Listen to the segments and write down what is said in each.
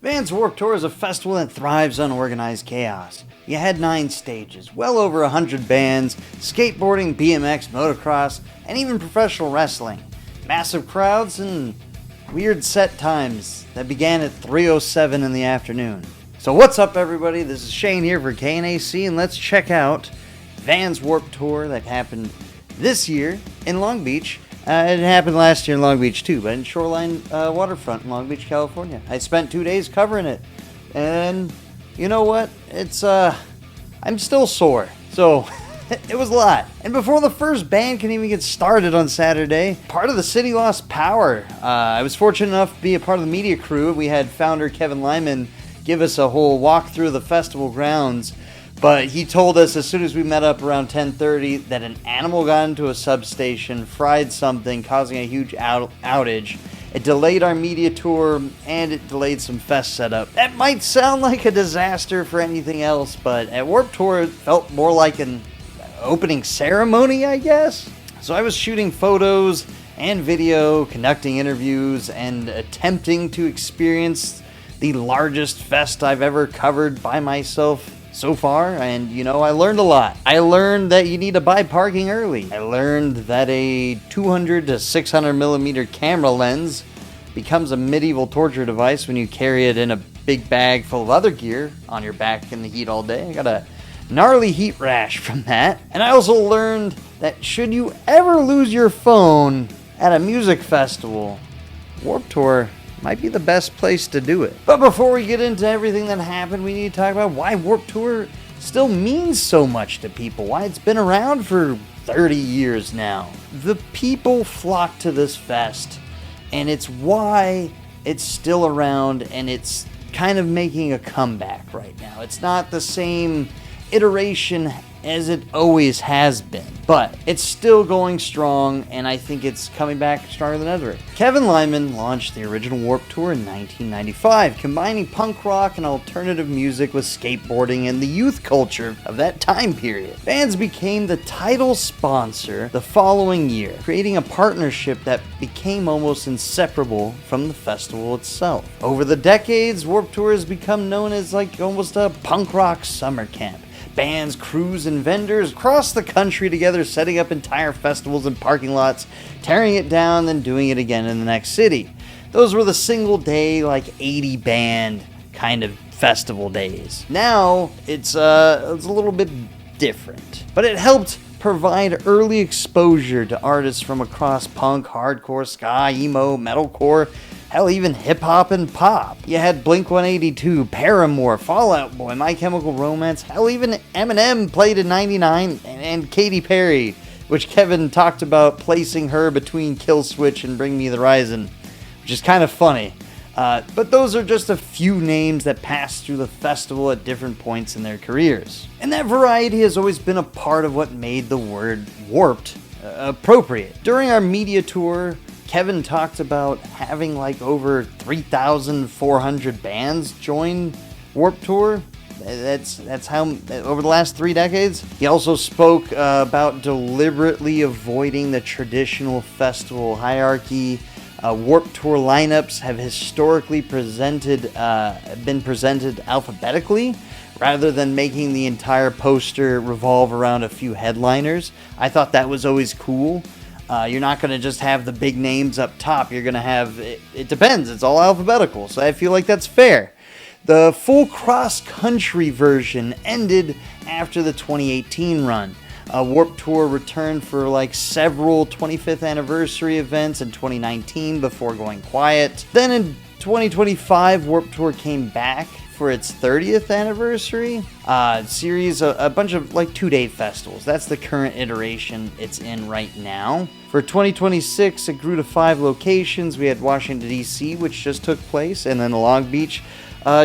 Vans Warped Tour is a festival that thrives on organized chaos. You had 9 stages, well over 100 bands, skateboarding, BMX, motocross, and even professional wrestling. Massive crowds and weird set times that began at 3:07 in the afternoon. So what's up, everybody? This is Shane here for KNAC, and let's check out Vans Warped Tour that happened this year in Long Beach. It happened last year in Long Beach too, but in Shoreline Waterfront in Long Beach, California. I spent 2 days covering it, and you know what? I'm still sore, so it was a lot. And before the first band can even get started on Saturday, part of the city lost power. I was fortunate enough to be a part of the media crew. We had founder Kevin Lyman give us a whole walk through the festival grounds. But he told us as soon as we met up around 10:30 that an animal got into a substation, fried something, causing a huge outage. It delayed our media tour, and it delayed some fest setup. That might sound like a disaster for anything else, but at Warped Tour it felt more like an opening ceremony, I guess. So I was shooting photos and video, conducting interviews, and attempting to experience the largest fest I've ever covered by myself so far, and I learned a lot. I learned that you need to buy parking early. I learned that a 200 to 600 millimeter camera lens becomes a medieval torture device when you carry it in a big bag full of other gear on your back in the heat all day. I got a gnarly heat rash from that. And I also learned that should you ever lose your phone at a music festival, Warped Tour might be the best place to do it. But before we get into everything that happened, we need to talk about why Warped Tour still means so much to people, why it's been around for 30 years now. The people flock to this fest, and it's why it's still around, and it's kind of making a comeback right now. It's not the same iteration as it always has been, but it's still going strong, and I think it's coming back stronger than ever. Kevin Lyman launched the original Warped Tour in 1995, combining punk rock and alternative music with skateboarding and the youth culture of that time period. Vans became the title sponsor the following year, creating a partnership that became almost inseparable from the festival itself. Over the decades, Warped Tour has become known as almost a punk rock summer camp. Bands, crews, and vendors across the country together, setting up entire festivals and parking lots, tearing it down, then doing it again in the next city. Those were the single day, 80 band kind of festival days. Now, it's a little bit different, but it helped provide early exposure to artists from across punk, hardcore, ska, emo, metalcore, hell, even hip-hop and pop. You had Blink-182, Paramore, Fall Out Boy, My Chemical Romance, hell, even Eminem played in '99, and Katy Perry, which Kevin talked about placing her between Killswitch and Bring Me the Horizon, which is kind of funny. But those are just a few names that passed through the festival at different points in their careers. And that variety has always been a part of what made the word warped appropriate. During our media tour, Kevin talked about having over 3,400 bands join Warped Tour. That's how, over the last 3 decades. He also spoke about deliberately avoiding the traditional festival hierarchy. Warped Tour lineups have historically been presented alphabetically, rather than making the entire poster revolve around a few headliners. I thought that was always cool. You're not going to just have the big names up top. You're going to have, it depends, it's all alphabetical, so I feel like that's fair. The full cross-country version ended after the 2018 run. Warped Tour returned for several 25th anniversary events in 2019 before going quiet. Then in 2025, Warped Tour came back for its 30th anniversary series, a bunch of 2-day festivals. That's the current iteration it's in right now. For 2026, it grew to 5 locations. We had Washington, D.C., which just took place, and then Long Beach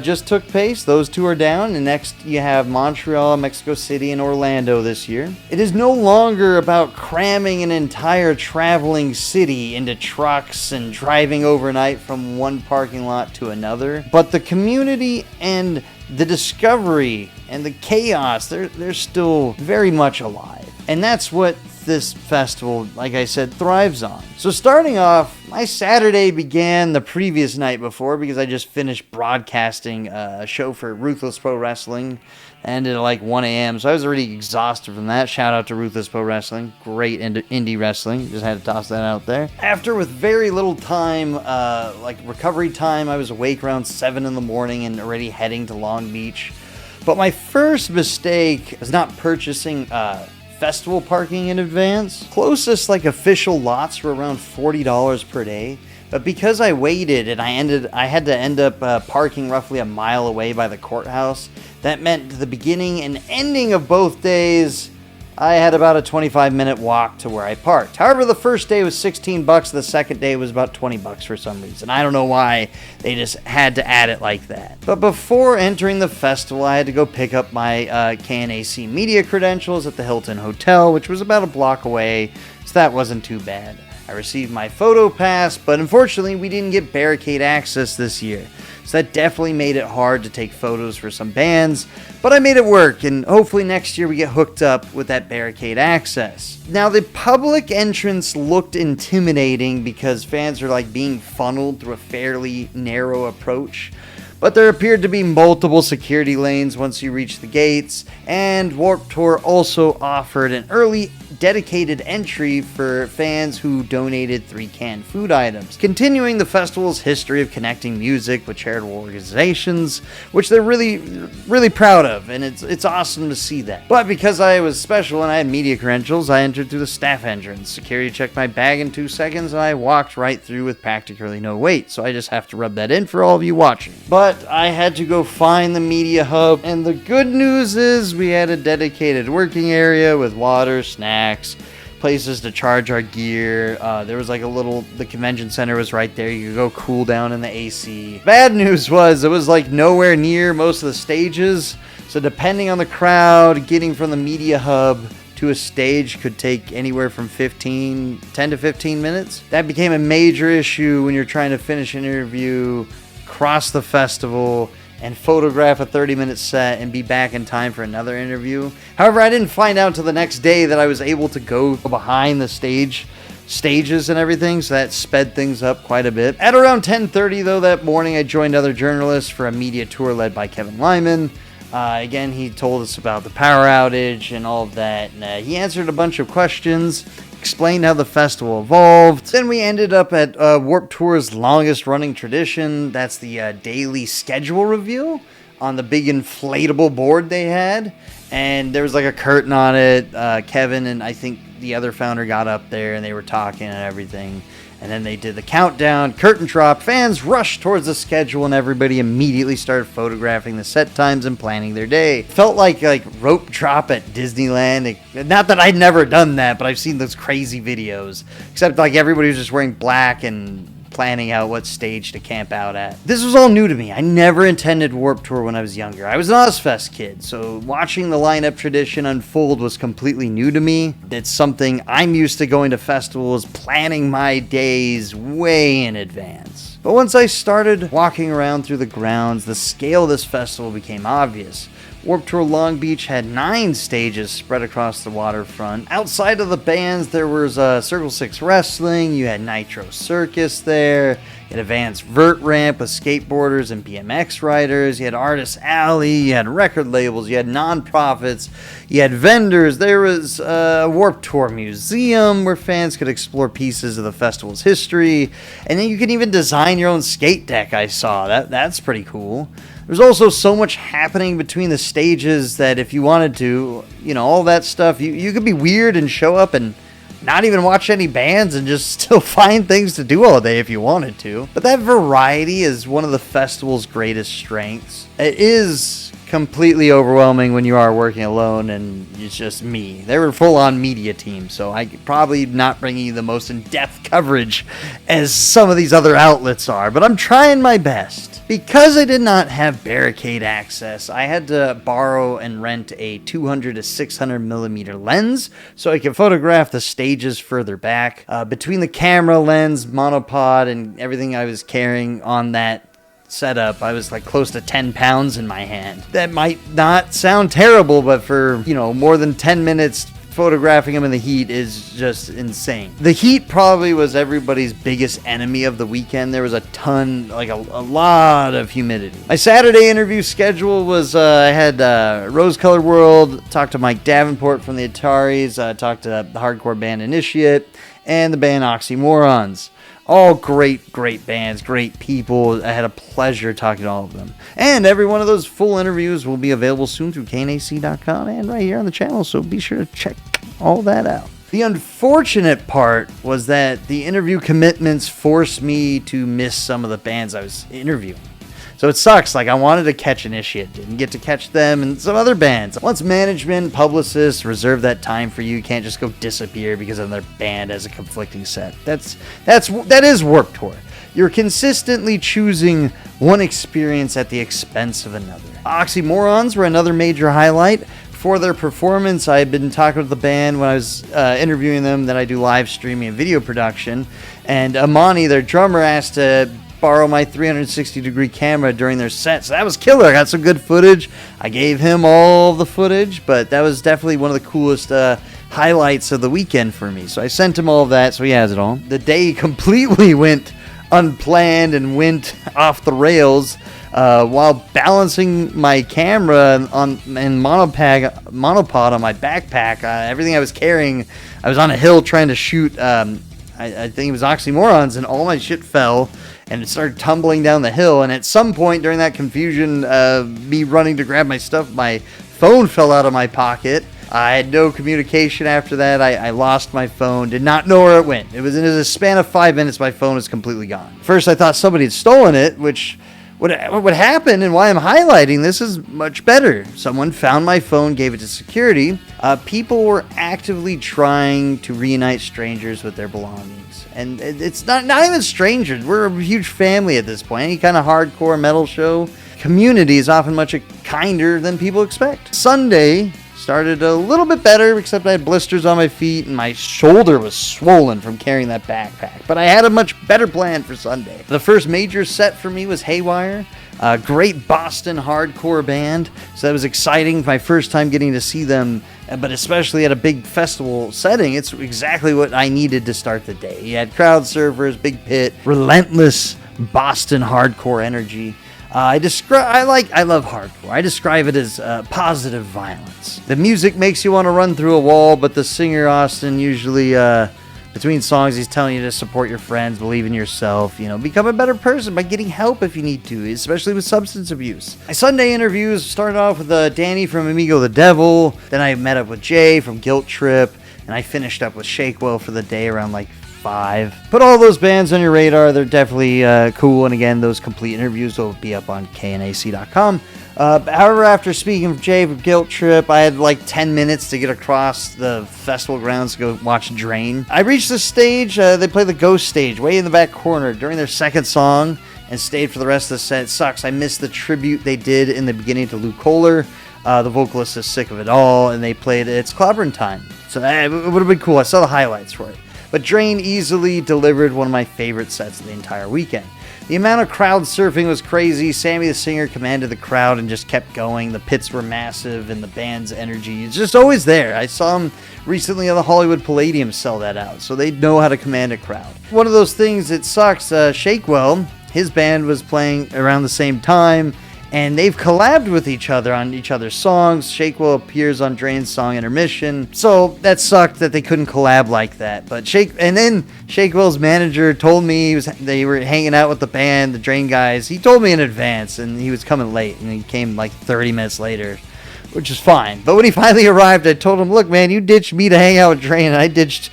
just took place. Those 2 are down, and next you have Montreal, Mexico City, and Orlando this year. It is no longer about cramming an entire traveling city into trucks and driving overnight from one parking lot to another, but the community and the discovery and the chaos, they're still very much alive. And that's what this festival, like I said, thrives on. So starting off, My Saturday began the previous night before because I just finished broadcasting a show for Ruthless Pro Wrestling. Ended at like 1 a.m. So I was already exhausted from that. Shout out to Ruthless Pro Wrestling. Great indie wrestling. Just had to toss that out there. After, with very little time, like recovery time, I was awake around 7 in the morning and already heading to Long Beach. But my first mistake was not purchasing festival parking in advance. Closest like official lots were around $40 per day. But because I waited and I had to end up parking roughly a mile away by the courthouse, that meant the beginning and ending of both days, I had about a 25-minute walk to where I parked. However, the first day was $16, the second day was about $20 for some reason. I don't know why they just had to add it like that. But before entering the festival, I had to go pick up my KNAC media credentials at the Hilton Hotel, which was about a block away, so that wasn't too bad. I received my photo pass, but unfortunately we didn't get barricade access this year. So that definitely made it hard to take photos for some bands, but I made it work, and hopefully next year we get hooked up with that barricade access. Now, the public entrance looked intimidating because fans are like being funneled through a fairly narrow approach. But there appeared to be multiple security lanes once you reached the gates, and Warped Tour also offered an early dedicated entry for fans who donated 3 canned food items, continuing the festival's history of connecting music with charitable organizations, which they're really proud of, and it's awesome to see that. But because I was special and I had media credentials, I entered through the staff entrance. Security checked my bag in 2 seconds, and I walked right through with practically no wait, so I just have to rub that in for all of you watching. But I had to go find the media hub, and the good news is we had a dedicated working area with water, snacks, places to charge our gear. There was like the convention center was right there. You could go cool down in the AC. Bad news was it was like nowhere near most of the stages, so depending on the crowd, getting from the media hub to a stage could take anywhere from 10 to 15 minutes. That became a major issue when you're trying to finish an interview, cross the festival, and photograph a 30-minute set and be back in time for another interview. However, I didn't find out until the next day that I was able to go behind the stages and everything, so that sped things up quite a bit. At around 10:30 though that morning, I joined other journalists for a media tour led by Kevin Lyman. Again, he told us about the power outage and all of that, and he answered a bunch of questions, explained how the festival evolved. Then we ended up at Warped Tour's longest running tradition. That's the daily schedule review on the big inflatable board they had. And there was like a curtain on it. Kevin and I think the other founder got up there and they were talking and everything. And then they did the countdown, curtain drop, fans rushed towards the schedule, and everybody immediately started photographing the set times and planning their day. Felt like rope drop at Disneyland. Not that I'd never done that, but I've seen those crazy videos. Except like everybody was just wearing black and planning out what stage to camp out at. This was all new to me. I never attended Warped Tour when I was younger. I was an Ozfest kid, so watching the lineup tradition unfold was completely new to me. It's something I'm used to going to festivals, planning my days way in advance. But once I started walking around through the grounds, the scale of this festival became obvious. Warped Tour Long Beach had 9 stages spread across the waterfront. Outside of the bands, there was Circle 6 Wrestling, you had Nitro Circus there, you had a Vans Vert Ramp with skateboarders and BMX riders, you had Artist Alley, you had record labels, you had non-profits, you had vendors, there was a Warped Tour Museum where fans could explore pieces of the festival's history, and then you can even design your own skate deck, I saw. That's pretty cool. There's also so much happening between the stages that if you wanted to, all that stuff, you could be weird and show up and not even watch any bands and just still find things to do all day if you wanted to. But that variety is one of the festival's greatest strengths. It is completely overwhelming when you are working alone and it's just me. They were full-on media team, so I could probably not bring you the most in-depth coverage as some of these other outlets are, but I'm trying my best. Because I did not have barricade access, I had to borrow and rent a 200 to 600 millimeter lens so I could photograph the stages further back. Between the camera, lens, monopod, and everything I was carrying on that setup, I was like close to 10 pounds in my hand. That might not sound terrible, but for, more than 10 minutes photographing them in the heat is just insane. The heat probably was everybody's biggest enemy of the weekend. There was a ton, like a lot of humidity. My Saturday interview schedule was, I had Rose Colored World, talked to Mike Davenport from the Ataris, talked to the hardcore band Initiate, and the band Oxymorons. All great bands, great people. I had a pleasure talking to all of them. And every one of those full interviews will be available soon through knac.com and right here on the channel, so be sure to check all that out. The unfortunate part was that the interview commitments forced me to miss some of the bands I was interviewing. So it sucks. Like, I wanted to catch Initiate, didn't get to catch them, and some other bands. Once management, publicists reserve that time for you, you can't just go disappear because another band has a conflicting set. That is Warped Tour. You're consistently choosing one experience at the expense of another. Oxymorons were another major highlight. For their performance, I had been talking with the band when I was interviewing them that I do live streaming and video production, and Amani, their drummer, asked to borrow my 360-degree camera during their set, so that was killer. I got some good footage. I gave him all the footage, but that was definitely one of the coolest highlights of the weekend for me. So I sent him all of that, so he has it all. The day completely went unplanned and went off the rails while balancing my camera and monopod on my backpack. Everything I was carrying, I was on a hill trying to shoot. I think it was Oxymorons, and all my shit fell. And it started tumbling down the hill, and at some point during that confusion, me running to grab my stuff, my phone fell out of my pocket. I had no communication after that. I lost my phone, did not know where it went. It was in a span of 5 minutes, my phone was completely gone. First, I thought somebody had stolen it, which what happened and why I'm highlighting this is much better. Someone found my phone, gave it to security. People were actively trying to reunite strangers with their belongings. And it's not even strangers. We're a huge family at this point. Any kind of hardcore metal show community is often much kinder than people expect. Sunday started a little bit better, except I had blisters on my feet and my shoulder was swollen from carrying that backpack. But I had a much better plan for Sunday. The first major set for me was Haywire, a great Boston hardcore band. So that was exciting. My first time getting to see them, but especially at a big festival setting. It's exactly what I needed to start the day. You had crowd surfers, big pit, relentless Boston hardcore energy. I love hardcore. I describe it as positive violence. The music makes you want to run through a wall, but the singer Austin usually, between songs, he's telling you to support your friends, believe in yourself, become a better person by getting help if you need to, especially with substance abuse. My Sunday interviews started off with Danny from Amigo the Devil. Then I met up with Jay from Guilt Trip, and I finished up with Shakewell for the day around 5. Put all those bands on your radar. They're definitely cool. And again, those complete interviews will be up on knac.com. However, after speaking with Jay from Guilt Trip, I had 10 minutes to get across the festival grounds to go watch Drain. I reached the stage. They play the Ghost stage way in the back corner during their second song and stayed for the rest of the set. It sucks. I missed the tribute they did in the beginning to Luke Kohler. The vocalist is sick of it all, and they played It's Clobbering Time. So it would have been cool. I saw the highlights for it. But Drain easily delivered one of my favorite sets of the entire weekend. The amount of crowd surfing was crazy. Sammy the singer commanded the crowd and just kept going. The pits were massive and the band's energy is just always there. I saw him recently on the Hollywood Palladium sell that out, so they know how to command a crowd. One of those things that sucks, Shakewell, his band was playing around the same time, and they've collabed with each other on each other's songs. Shakewell appears on Drain's song Intermission. So that sucked that they couldn't collab like that. But then Shakewell's manager told me they were hanging out with the band, the Drain guys. He told me in advance, and he was coming late, and he came 30 minutes later, which is fine. But when he finally arrived, I told him, look, man, you ditched me to hang out with Drain, and I ditched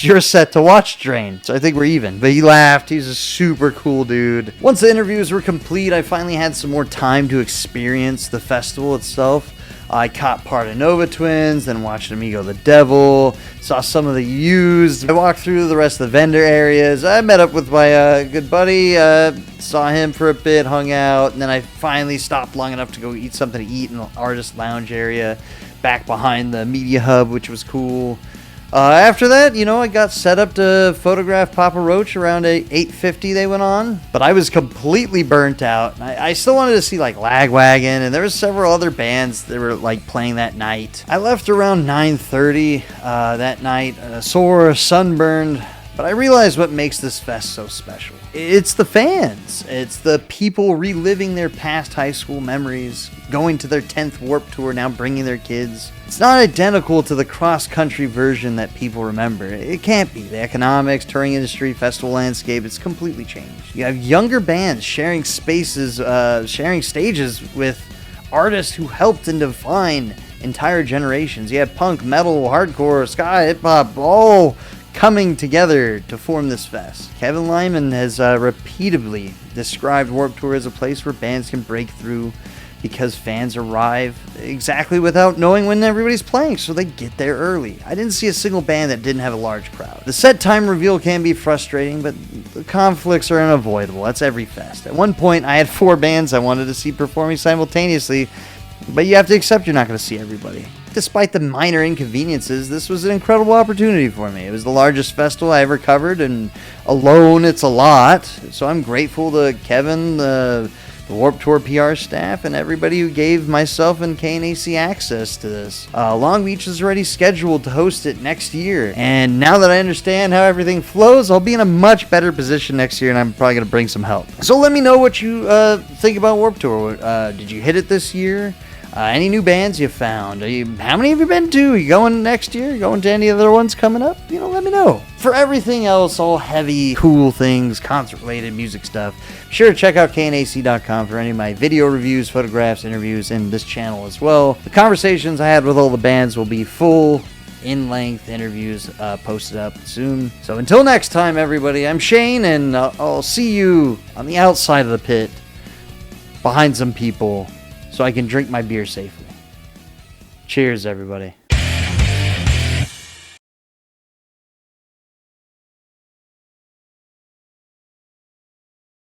your set to watch Drain. So I think we're even. But he laughed. He's a super cool dude. Once the interviews were complete, I finally had some more time to experience the festival itself. I caught part of Nova Twins, then watched Amigo the Devil, saw some of the used. I walked through the rest of the vendor areas. I met up with my good buddy, saw him for a bit, hung out, and then I finally stopped long enough to go eat something to eat in the artist lounge area back behind the media hub, which was cool. After that, I got set up to photograph Papa Roach around 8:50 they went on. But I was completely burnt out. I still wanted to see like Lagwagon, and there were several other bands that were like playing that night. I left around 9:30 that night, sore, sunburned. But I realized what makes this fest so special. It's the fans. It's the people reliving their past high school memories, going to their 10th Warped Tour, now bringing their kids. It's not identical to the cross-country version that people remember. It can't be. The economics, touring industry, festival landscape, it's completely changed. You have younger bands sharing spaces, sharing stages with artists who helped and define entire generations. You have punk, metal, hardcore, ska, hip-hop, all coming together to form this fest. Kevin Lyman has repeatedly described Warped Tour as a place where bands can break through because fans arrive exactly without knowing when everybody's playing, so they get there early. I didn't see a single band that didn't have a large crowd. The set time reveal can be frustrating, but the conflicts are unavoidable. That's every fest. At one point, I had 4 bands I wanted to see performing simultaneously, but you have to accept you're not going to see everybody. Despite the minor inconveniences, this was an incredible opportunity for me. It was the largest festival I ever covered, and alone it's a lot. So I'm grateful to Kevin, the Warped Tour PR staff, and everybody who gave myself and KNAC access to this. Long Beach is already scheduled to host it next year, and now that I understand how everything flows, I'll be in a much better position next year, and I'm probably going to bring some help. So let me know what you think about Warped Tour. Did you hit it this year? Any new bands you found? How many have you been to? Are you going next year? Going to any other ones coming up? Let me know. For everything else, all heavy, cool things, concert-related music stuff, be sure to check out knac.com for any of my video reviews, photographs, interviews, and this channel as well. The conversations I had with all the bands will be full, in-length interviews posted up soon. So until next time, everybody, I'm Shane, and I'll see you on the outside of the pit, behind some people, so I can drink my beer safely. Cheers, everybody.